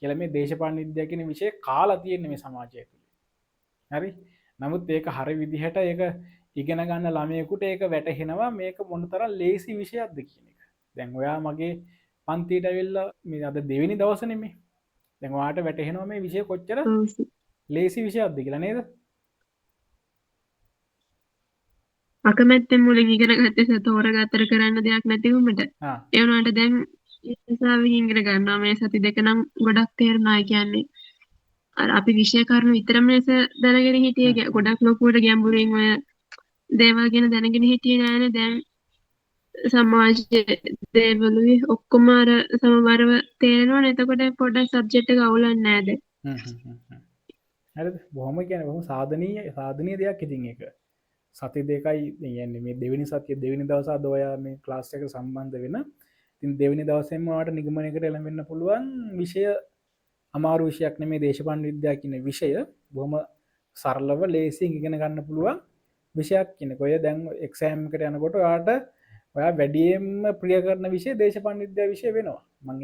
කියලා මේ දේශපාලන විද්‍යාව කියන විෂය කාලා තියෙන්නේ මේ සමාජය තුළ. හරි? නමුත් ඒක හරි විදිහට ඒක ඉගෙන ගන්න ළමයෙකුට ඒක වැටහෙනවා මේක මොනතරම් ලේසි විෂයක්ද කියන එක. දැන් ඔයා මගේ පන්තියට ඇවිල්ලා මේ අද දෙවෙනි දවසනේ මේ. දැන් ඔයාට වැටහෙනවා මේ විෂය කොච්චර ඔව් ලේසි විෂයක්ද කියලා නේද? අකමැත්තෙන් මුලින් ඉගෙන ගත්තේ තෝරගත්තර කරන්න දෙයක් නැති වුමට ආ ඒ වුණාට දැන් ඉස්සාවෙන් ඉගෙන ගන්නවා මේ සති දෙක නම් ගොඩක් තේරුණා කියන්නේ අර අපි විෂය කරුණු විතරම දැනගෙන හිටියේ ගොඩක් ලොකුවට ගැඹුරින් ඔය දේවල් ගැන දැනගෙන හිටියේ නෑනේ දැන් සමාජයේ දේවලුයි ඔක්කොම අර සමබරව තේරෙනවනේ එතකොට පොඩ්ඩක් සබ්ජෙක්ට් එක අවුලන්නේ නෑ දැන් හරිද? බොහොම කියන්නේ බොහොම සාධනීය දෙයක් ඉතින් ඒක. සති දෙකයි කියන්නේ මේ දෙවෙනි සතිය දෙවෙනි දවස් අද ඔයා මේ ක්ලාස් එකට සම්බන්ධ වෙන. ඉතින් දෙවෙනි දවසේම ඔයාලට නිගමනයකට එළඹෙන්න පුළුවන් විෂය අමාරු විෂයක් නෙමෙයි දේශපාලන විද්‍යාව කියන විෂය. බොහොම සරලව ලේසියෙන් ඉගෙන ගන්න පුළුවන් විෂයක් කියනක. ඔය දැන් එක්සෑම් එකට යනකොට ඔයාට ඔයා වැඩියෙන්ම ප්‍රිය කරන විෂය දේශපාලන විද්‍යාව විෂය වෙනවා. මම